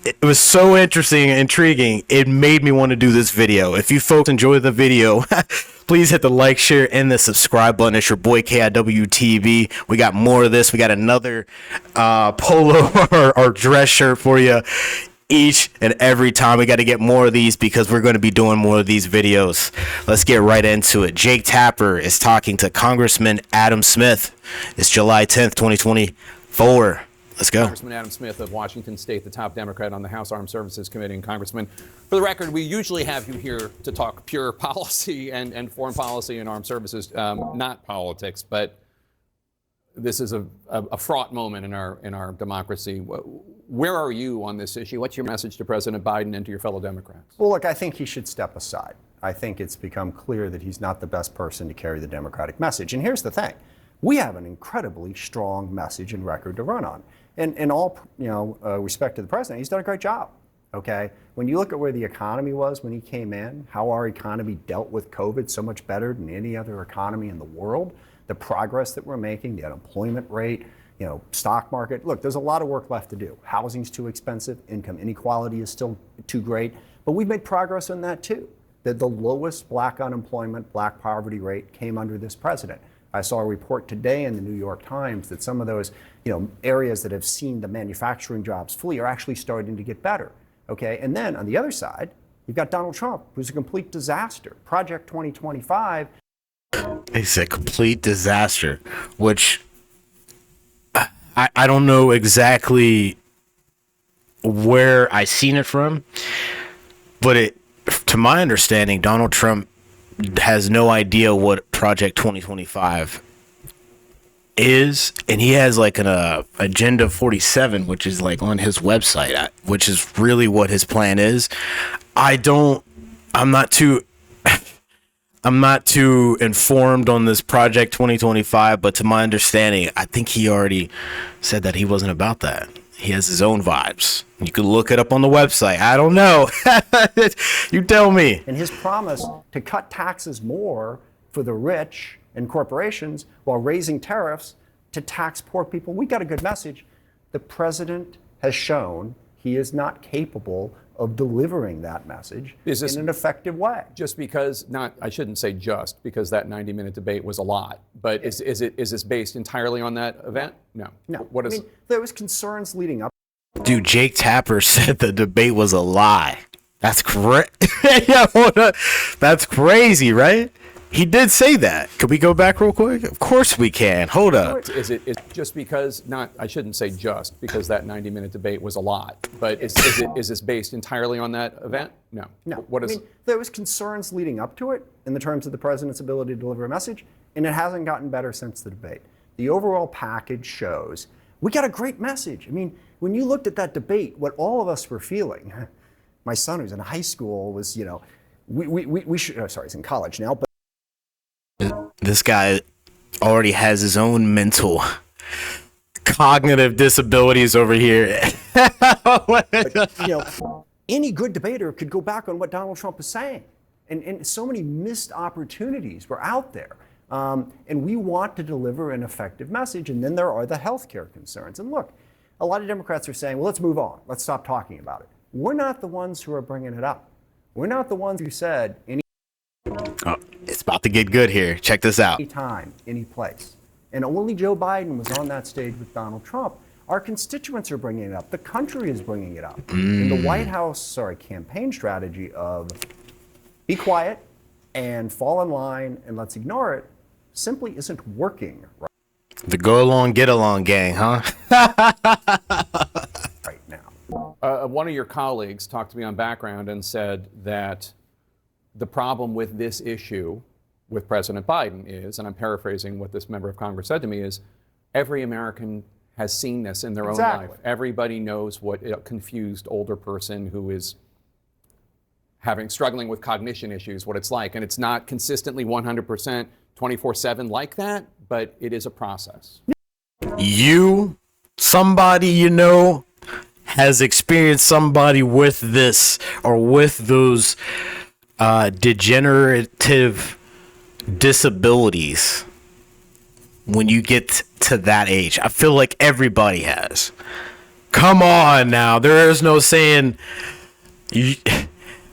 it was so interesting and intriguing. It made me want to do this video. If you folks enjoy the video, please hit the like, share, and the subscribe button. It's your boy KIWTV. We got more of this. We got another polo or dress shirt for you each and every time. We got to get more of these because we're going to be doing more of these videos. Let's get right into it. Jake Tapper is talking to Congressman Adam Smith. It's July 10th, 2024. Let's go. Congressman Adam Smith of Washington State, the top Democrat on the House Armed Services Committee. And Congressman, for the record, we usually have you here to talk pure policy and foreign policy and armed services, not politics. But this is a fraught moment in our democracy. Where are you on this issue? What's your message to President Biden and to your fellow Democrats? Well, look, I think he should step aside. I think it's become clear that he's not the best person to carry the Democratic message. And here's the thing. We have an incredibly strong message and record to run on. And in all respect to the president, he's done a great job. Okay, when you look at where the economy was when he came in, how our economy dealt with COVID so much better than any other economy in the world, the progress that we're making, the unemployment rate, stock market. Look, there's a lot of work left to do. Housing's too expensive. Income inequality is still too great. But we've made progress on that too. That the lowest black unemployment, black poverty rate came under this president. I saw a report today in the New York Times that some of those, areas that have seen the manufacturing jobs flee are actually starting to get better. Okay, and then on the other side, you've got Donald Trump, who's a complete disaster. Project 2025. It's a complete disaster, which I don't know exactly where I seen it from, but to my understanding, Donald Trump has no idea what Project 2025 is, and he has like an Agenda 47, which is like on his website, which is really what his plan is. I'm not too informed on this Project 2025, but to my understanding, I think he already said that he wasn't about that. He has his own vibes. You can look it up on the website. I don't know. You tell me. And his promise to cut taxes more for the rich and corporations while raising tariffs to tax poor people. We got a good message. The president has shown he is not capable of delivering that message in an effective way. Just because, I shouldn't say just, because that 90-minute debate was a lot, but is this based entirely on that event? No. There was concerns leading up. Dude, Jake Tapper said the debate was a lie. That's That's crazy, right? He did say that. Could we go back real quick? Of course we can. Hold up. Is just because, I shouldn't say just, because that 90-minute debate was a lot, but is this based entirely on that event? No. There was concerns leading up to it in the terms of the president's ability to deliver a message, and it hasn't gotten better since the debate. The overall package shows we got a great message. I mean, when you looked at that debate, what all of us were feeling, my son who's in high school was, we should, sorry, he's in college now, but this guy already has his own mental cognitive disabilities over here. Any good debater could go back on what Donald Trump is saying. And so many missed opportunities were out there. And we want to deliver an effective message. And then there are the healthcare concerns. And look, a lot of Democrats are saying, well, let's move on. Let's stop talking about it. We're not the ones who are bringing it up. We're not the ones who said it's about to get good here. Check this out. Any time, any place. And only Joe Biden was on that stage with Donald Trump. Our constituents are bringing it up. The country is bringing it up. And the White House, campaign strategy of be quiet and fall in line and let's ignore it simply isn't working right. The go along, get along gang, huh? Right now. One of your colleagues talked to me on Background and said that the problem with this issue with President Biden is, and I'm paraphrasing what this member of Congress said to me, is every American has seen this in their own life. Everybody knows what a confused older person who is struggling with cognition issues, what it's like. And it's not consistently 100% 24/7 like that, but it is a process. Somebody has experienced somebody with this or with those degenerative disabilities when you get to that age. I feel like everybody has. Come on now. There is no saying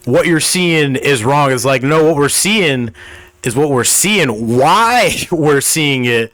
what you're seeing is wrong. It's like, no, what we're seeing is what we're seeing. Why we're seeing it,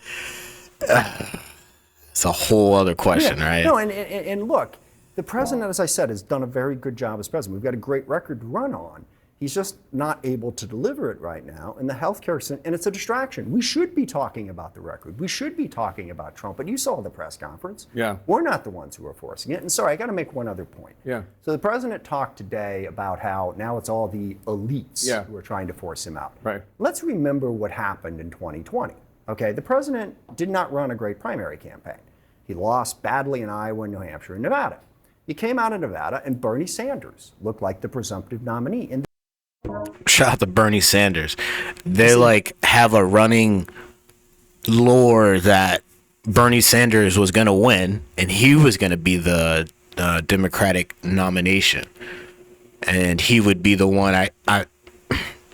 it's a whole other question, right? No, and look, the president, as I said, has done a very good job as president. We've got a great record to run on. He's just not able to deliver it right now. And the healthcare, and it's a distraction. We should be talking about the record. We should be talking about Trump. But you saw the press conference. Yeah. We're not the ones who are forcing it. And sorry, I got to make one other point. Yeah. So the president talked today about how now it's all the elites Yeah. who are trying to force him out. Right. Let's remember what happened in 2020. Okay, the president did not run a great primary campaign. He lost badly in Iowa, New Hampshire, and Nevada. He came out of Nevada, and Bernie Sanders looked like the presumptive nominee. And Shout out to Bernie Sanders. They like have a running lore that Bernie Sanders was going to win and he was going to be the Democratic nomination. And he would be the one, I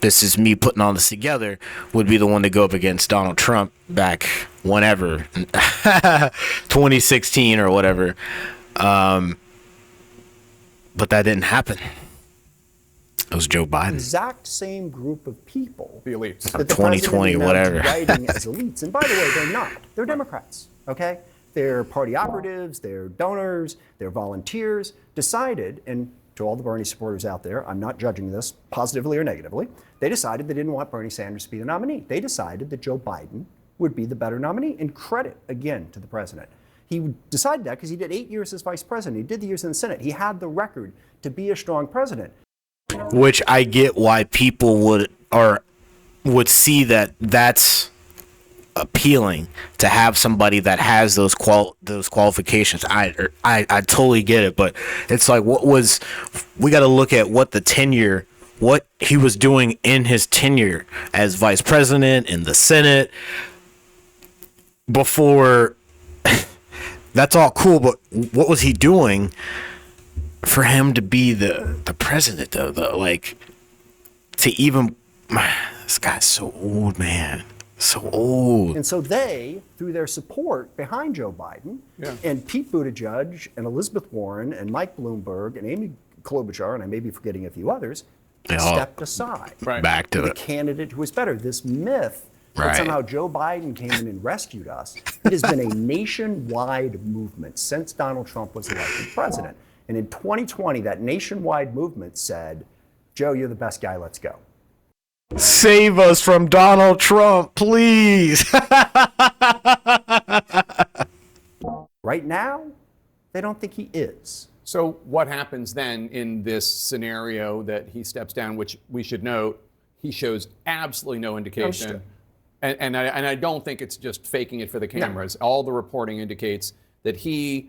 this is me putting all this together, would be the one to go up against Donald Trump back whenever, 2016 or whatever. But that didn't happen. It was Joe Biden. exact same group of people. The elites. That the 2020, president is now whatever. writing as elites. And by the way, they're not. They're Democrats, okay? They're party operatives, they're donors, they're volunteers, decided, and to all the Bernie supporters out there, I'm not judging this positively or negatively, they decided they didn't want Bernie Sanders to be the nominee. They decided that Joe Biden would be the better nominee, and credit, again, to the president. He decided that because he did 8 years as vice president. He did the years in the Senate. He had the record to be a strong president. Which I get why people would see that that's appealing to have somebody that has those qualifications. I totally get it, but it's like we got to look at what he was doing in his tenure as vice president in the Senate before. That's all cool, but what was he doing for him to be the president, though? Like, to even, this guy's so old, man. So old. And so they, through their support behind Joe Biden, and Pete Buttigieg and Elizabeth Warren and Mike Bloomberg and Amy Klobuchar, and I may be forgetting a few others, stepped aside. Right. Back to the it. candidate who was better. This myth that Right. somehow Joe Biden came in and rescued us. It has been a nationwide movement since Donald Trump was elected president. And in 2020, that nationwide movement said, Joe, you're the best guy, let's go. Save us from Donald Trump, please. Right now, they don't think he is. So what happens then in this scenario that he steps down, which we should note, he shows absolutely no indication. Understood. And I don't think it's just faking it for the cameras. All the reporting indicates that he,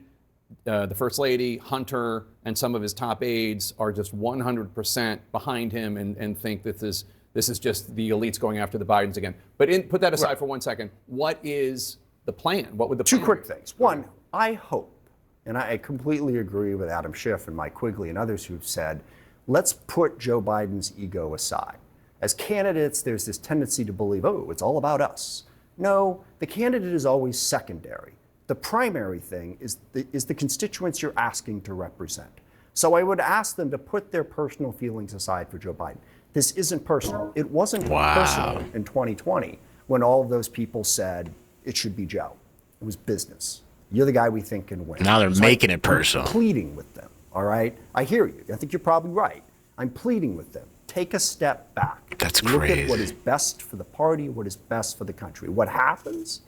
the First Lady, Hunter, and some of his top aides are just 100% behind him and think that this is just the elites going after the Bidens again. But put that aside for 1 second. What is the plan? What would the plan Two quick things. One, I hope, and I completely agree with Adam Schiff and Mike Quigley and others who've said, let's put Joe Biden's ego aside. As candidates, there's this tendency to believe, oh, it's all about us. No, the candidate is always secondary. The primary thing is the constituents you're asking to represent. So I would ask them to put their personal feelings aside for Joe Biden. This isn't personal. It wasn't personal in 2020 when all of those people said it should be Joe. It was business. You're the guy we think can win. Now they're making it personal. I'm pleading with them, all right? I hear you. I think you're probably right. I'm pleading with them. Take a step back. That's Look crazy. at what is best for the party, what is best for the country. What happens?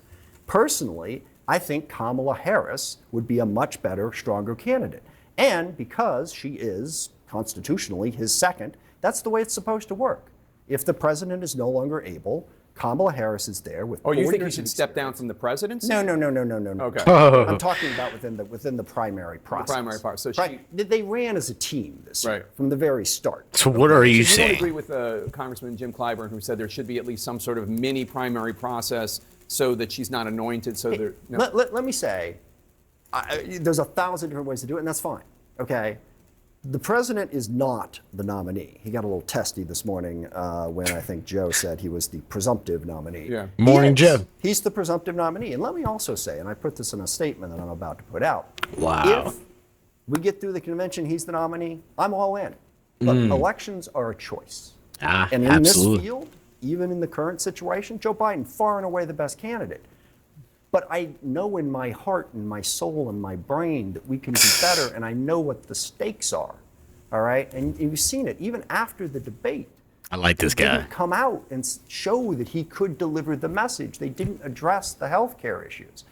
Personally, I think Kamala Harris would be a much better, stronger candidate. And because she is constitutionally his second, that's the way it's supposed to work. If the president is no longer able, Kamala Harris is there with. Oh, you 4 think he years should of step down experience. from the presidency? No. Okay. I'm talking about within the primary process. primary part. So right. They ran as a team this year Right. from the very start. So what are you So you don't saying? agree with Congressman Jim Clyburn, who said there should be at least some sort of mini primary process so that she's not anointed. So there. No. Let me say, there's 1,000 different ways to do it, and that's fine. Okay. The president is not the nominee. He got a little testy this morning when I think Joe said he was the presumptive nominee. Yeah. Morning, He is. Joe. He's the presumptive nominee. And let me also say, and I put this in a statement that I'm about to put out. Wow. If We get through the convention, he's the nominee, I'm all in. But elections are a choice. And in absolutely. this field, even in the current situation, Joe Biden, far and away the best candidate. But I know in my heart and my soul and my brain that we can do better, and I know what the stakes are. All right? And you've seen it, even after the debate. I like this They guy. didn't come out and show that he could deliver the message. They didn't address the healthcare issues.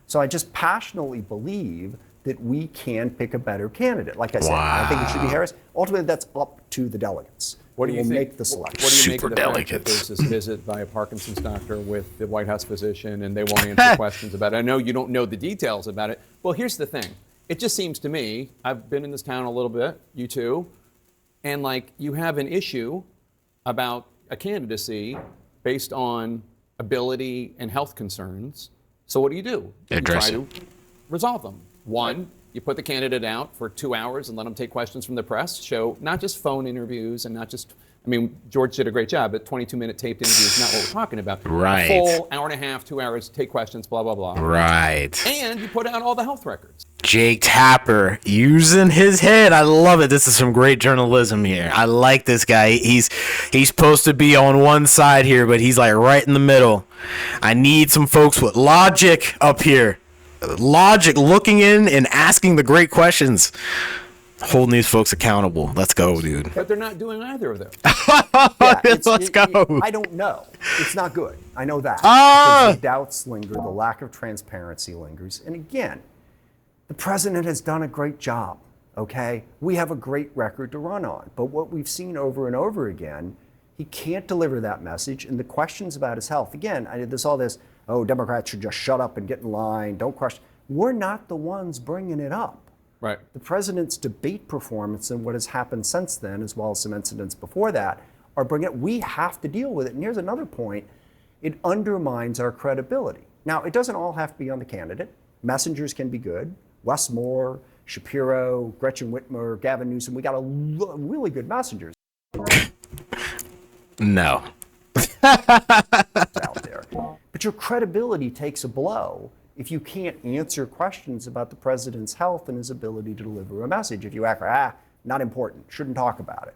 So I just passionately believe that we can pick a better candidate. Like I said, I think it should be Harris. Ultimately, that's up to the delegates. What do you will think? make the selection. What do you make Super of the fact that delegates. there's this visit by a Parkinson's doctor with the White House physician, and they won't answer questions about it? I know you don't know the details about it. Well, here's the thing. It just seems to me, I've been in this town a little bit, you too, and like you have an issue about a candidacy based on ability and health concerns. So what do? You Address try it. to resolve them. One, you put the candidate out for 2 hours and let them take questions from the press, show not just phone interviews and not just, I mean, George did a great job, but 22-minute taped interview is not what we're talking about. Right. A full hour and a half, 2 hours, take questions, blah, blah, blah. Right. And you put out all the health records. Jake Tapper using his head. I love it. This is some great journalism here. I like this guy. He's supposed to be on one side here, but he's like right in the middle. I need some folks with logic up here. Logic, looking in and asking the great questions. Holding these folks accountable. Let's go, dude. But they're not doing either of them. Let's go. I don't know. It's not good. I know that. Because the doubts linger, the lack of transparency lingers. And again, the president has done a great job, okay? We have a great record to run on. But what we've seen over and over again, he can't deliver that message. And the questions about his health, again, oh, Democrats should just shut up and get in line, don't question. We're not the ones bringing it up. Right. The president's debate performance and what has happened since then, as well as some incidents before that, are bringing it. We have to deal with it. And here's another point. It undermines our credibility. Now, it doesn't all have to be on the candidate. Messengers can be good. Wes Moore, Shapiro, Gretchen Whitmer, Gavin Newsom. We got really good messengers No. out there. But your credibility takes a blow if you can't answer questions about the president's health and his ability to deliver a message. If you act like, not important, shouldn't talk about it.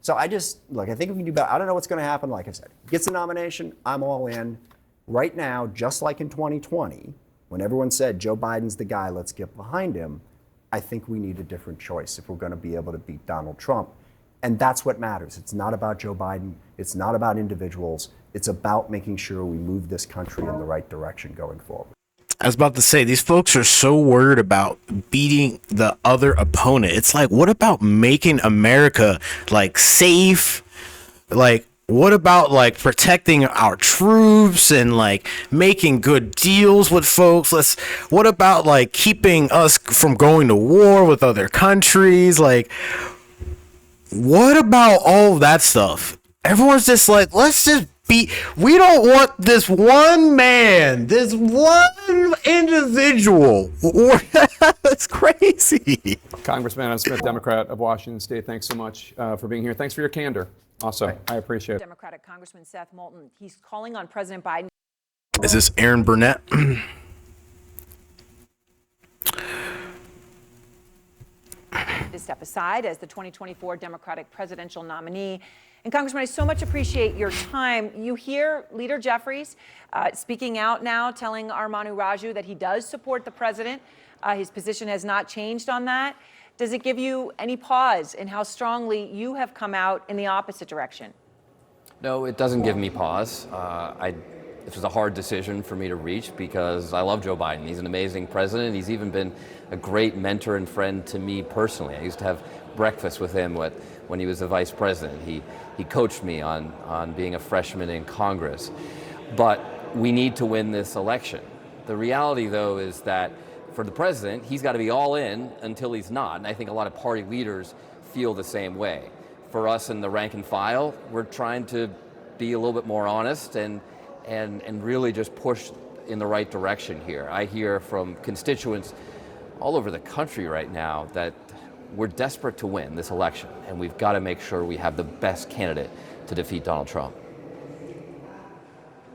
So I think we can do better. I don't know what's going to happen. Like I said, gets a nomination, I'm all in. Right now, just like in 2020, when everyone said Joe Biden's the guy, let's get behind him, I think we need a different choice if we're going to be able to beat Donald Trump. And that's what matters. It's not about Joe Biden. It's not about individuals. It's about making sure we move this country in the right direction going forward. I was about to say, these folks are so worried about beating the other opponent. It's like, what about making America like safe? Like, what about like protecting our troops and like making good deals with folks? What about like keeping us from going to war with other countries? Like, what about all that stuff? Everyone's just like, we don't want this one man, this one individual. It's crazy. Congressman Adam Smith, Democrat of Washington State, thanks so much for being here. Thanks for your candor. Also, I appreciate it. Democratic Congressman Seth Moulton, he's calling on President Biden. Is this Aaron Burnett? To step aside as the 2024 Democratic presidential nominee. And Congressman, I so much appreciate your time. You hear Leader Jeffries speaking out now, telling Manu Raju that he does support the president. His position has not changed on that. Does it give you any pause in how strongly you have come out in the opposite direction? No, it doesn't give me pause. This was a hard decision for me to reach because I love Joe Biden. He's an amazing president. He's even been a great mentor and friend to me personally. I used to have breakfast with him when he was the vice president. He coached me on being a freshman in Congress. But we need to win this election. The reality, though, is that for the president, he's got to be all in until he's not. And I think a lot of party leaders feel the same way. For us in the rank and file, we're trying to be a little bit more honest and really just push in the right direction here. I hear from constituents all over the country right now that we're desperate to win this election, and we've got to make sure we have the best candidate to defeat Donald Trump.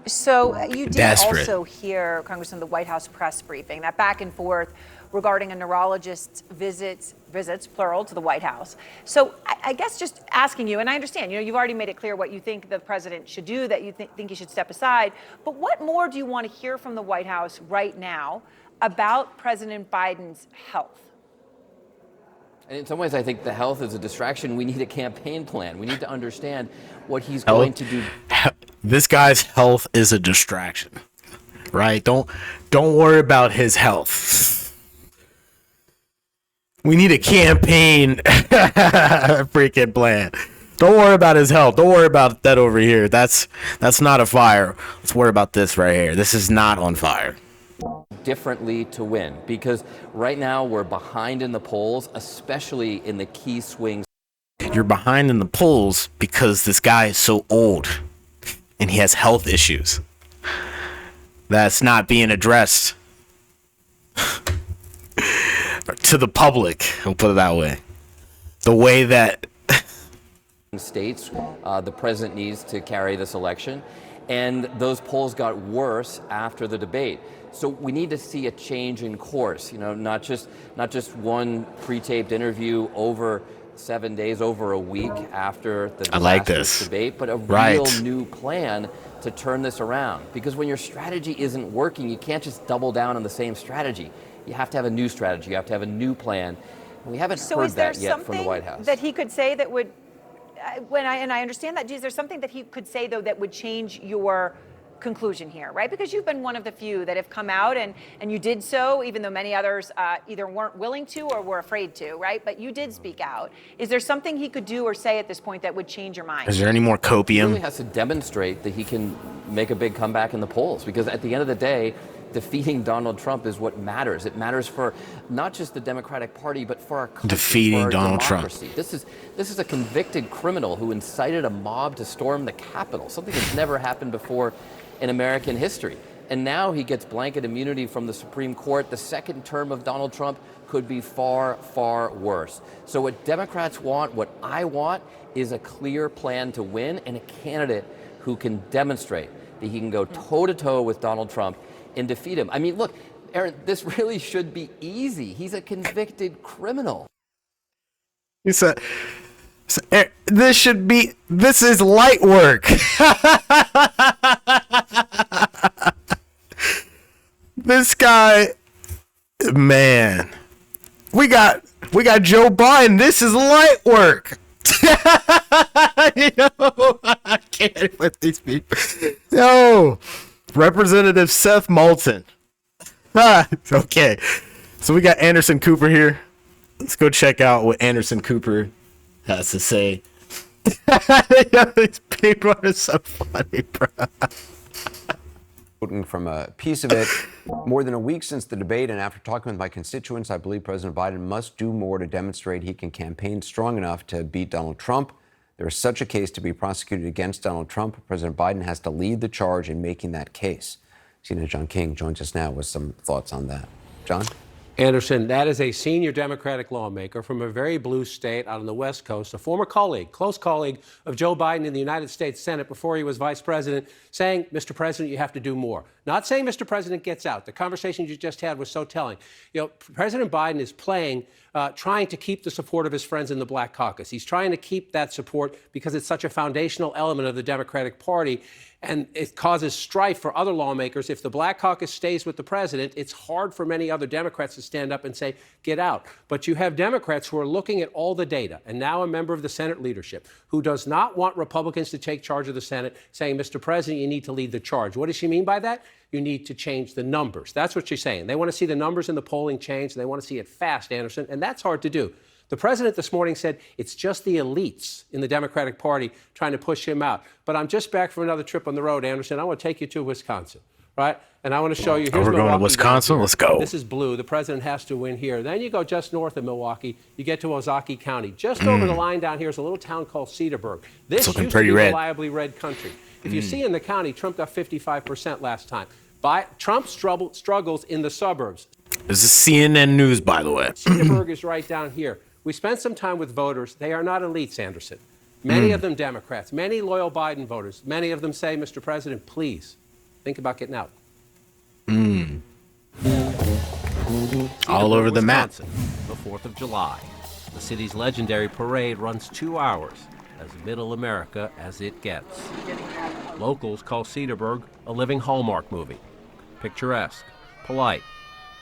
So you did Desperate. also hear, Congressman, the White House press briefing, that back and forth regarding a neurologist's visits, plural, to the White House. So I guess just asking you, and I understand, you've already made it clear what you think the president should do, that you think he should step aside, but what more do you want to hear from the White House right now about President Biden's health? And in some ways, I think the health is a distraction. We need a campaign plan. We need to understand what he's going to do. This guy's health is a distraction, right? Don't worry about his health. We need a campaign freaking plan. Don't worry about his health. Don't worry about that over here. That's not a fire. Let's worry about this right here. This is not on fire. Differently to win, because right now we're behind in the polls, especially in the key swings. You're behind in the polls because this guy is so old and he has health issues that's not being addressed to the public. We'll put it that way. The way that States, the president needs to carry this election, and those polls got worse after the debate. So we need to see a change in course. Not just one pre-taped interview over 7 days, over a week after the disastrous debate, but a real new plan to turn this around. Because when your strategy isn't working, you can't just double down on the same strategy. You have to have a new strategy. You have to have a new plan. And we haven't heard that yet from the White House. That he could say that would, I understand that, is there something that he could say, though, that would change your conclusion here, right? Because you've been one of the few that have come out and you did so, even though many others either weren't willing to or were afraid to, right? But you did speak out. Is there something he could do or say at this point that would change your mind? Is there any more copium? He really has to demonstrate that he can make a big comeback in the polls, because at the end of the day, defeating Donald Trump is what matters. It matters for not just the Democratic Party, but for our country, defeating for our Donald democracy. Trump. This is a convicted criminal who incited a mob to storm the Capitol, something that's never happened before in American history. And now he gets blanket immunity from the Supreme Court. The second term of Donald Trump could be far, far worse. So what Democrats want, what I want, is a clear plan to win and a candidate who can demonstrate that he can go toe-to-toe with Donald Trump and defeat him. I mean, look, Aaron, this really should be easy. He's a convicted criminal. He said, this is light work. This guy, man, we got Joe Biden. This is light work. I can't with these people. No, Representative Seth Moulton. Okay, so we got Anderson Cooper here. Let's go check out what Anderson Cooper has to say. These people are so funny, bro. From a piece of it, more than a week since the debate, and after talking with my constituents, I believe President Biden must do more to demonstrate he can campaign strong enough to beat Donald Trump. There is such a case to be prosecuted against Donald Trump. President Biden has to lead the charge in making that case. Senator John King joins us now with some thoughts on that. John? Anderson, that is a senior Democratic lawmaker from a very blue state out on the West Coast, a former colleague, close colleague of Joe Biden in the United States Senate before he was vice president, saying, Mr. President, you have to do more. Not saying Mr. President gets out. The conversation you just had was so telling. President Biden is trying to keep the support of his friends in the Black Caucus. He's trying to keep that support because it's such a foundational element of the Democratic Party. And it causes strife for other lawmakers. If the Black Caucus stays with the president, it's hard for many other Democrats to stand up and say, get out. But you have Democrats who are looking at all the data, and now a member of the Senate leadership, who does not want Republicans to take charge of the Senate, saying, Mr. President, you need to lead the charge. What does she mean by that? You need to change the numbers. That's what she's saying. They want to see the numbers in the polling change. They want to see it fast, Anderson, and that's hard to do. The president this morning said it's just the elites in the Democratic Party trying to push him out. But I'm just back from another trip on the road, Anderson. I want to take you to Wisconsin, right? And I want to show you. We're going to Wisconsin? Let's go. This is blue. The president has to win here. Then you go just north of Milwaukee. You get to Ozaukee County. Just over the line down here is a little town called Cedarburg. This used to be reliably red country. If you see in the county, Trump got 55% last time. Trump struggles in the suburbs. This is CNN News, by the way. Cedarburg is right down here. We spent some time with voters. They are not elites, Anderson. Many of them Democrats, many loyal Biden voters. Many of them say, Mr. President, please Think about getting out. All over the map. Wisconsin, the 4th of July. The city's legendary parade runs 2 hours, as middle America as it gets. Locals call Cedarburg a living Hallmark movie. Picturesque, polite.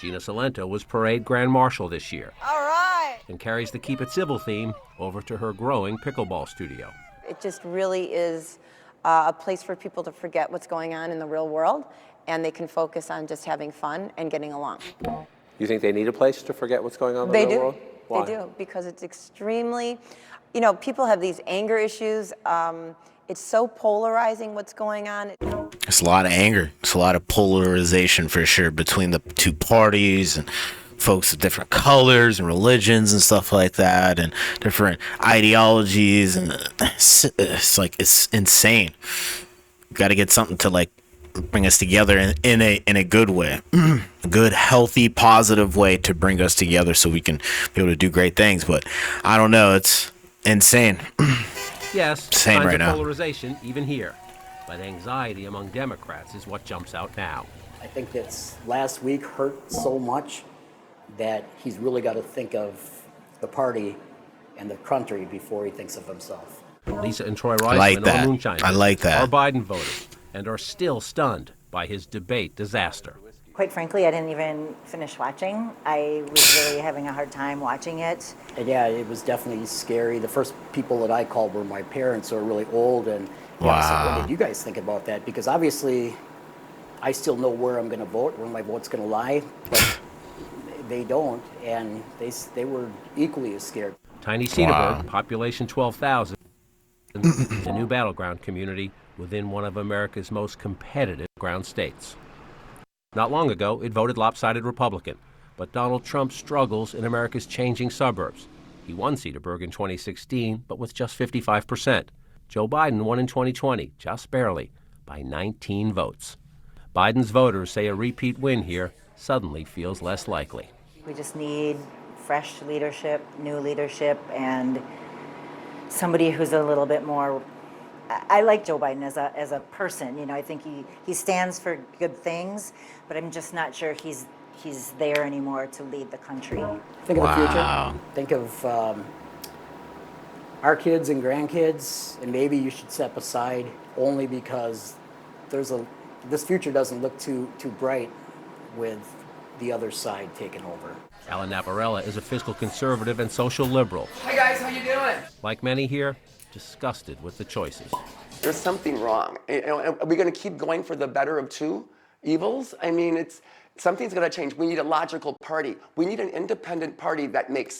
Gina Salento was parade grand marshal this year. All right. And carries the Keep It Civil theme over to her growing pickleball studio. It just really is a place for people to forget what's going on in the real world, and they can focus on just having fun and getting along. You think they need a place to forget what's going on in the They real do. world? Why? They do, because it's extremely, people have these anger issues. It's so polarizing what's going on. It's a lot of anger. It's a lot of polarization for sure between the two parties and folks of different colors and religions and stuff like that and different ideologies. And it's insane. Got to get something to like bring us together in a good way, a good, healthy, positive way to bring us together so we can be able to do great things. But I don't know. It's insane. Yes, Same signs right of now. polarization even here. But anxiety among Democrats is what jumps out now. I think that last week hurt so much that he's really got to think of the party and the country before he thinks of himself. Lisa and Troy I like Reisman that. are moonshiners. I like that. Are Biden voters and are still stunned by his debate disaster. Quite frankly, I didn't even finish watching. I was really having a hard time watching it. And yeah, it was definitely scary. The first people that I called were my parents who are really old, and I said, what did you guys think about that? Because obviously, I still know where I'm going to vote, where my vote's going to lie, but they don't, and they were equally as scared. Tiny Cedarburg, population 12,000, a new battleground community within one of America's most competitive ground states. Not long ago, it voted lopsided Republican, but Donald Trump struggles in America's changing suburbs. He won Cedarburg in 2016, but with just 55%. Joe Biden won in 2020, just barely, by 19 votes. Biden's voters say a repeat win here suddenly feels less likely. We just need fresh leadership, new leadership, and somebody who's a little bit more. I like Joe Biden as a person. I think he stands for good things, but I'm just not sure he's there anymore to lead the country. Think of the future. Think of our kids and grandkids, and maybe you should step aside only because this future doesn't look too bright with the other side taking over. Alan Navarella is a fiscal conservative and social liberal. Hi guys, how you doing? Like many here, disgusted with the choices. There's something wrong. Are we going to keep going for the better of two evils? I mean, something's going to change. We need a logical party. We need an independent party that makes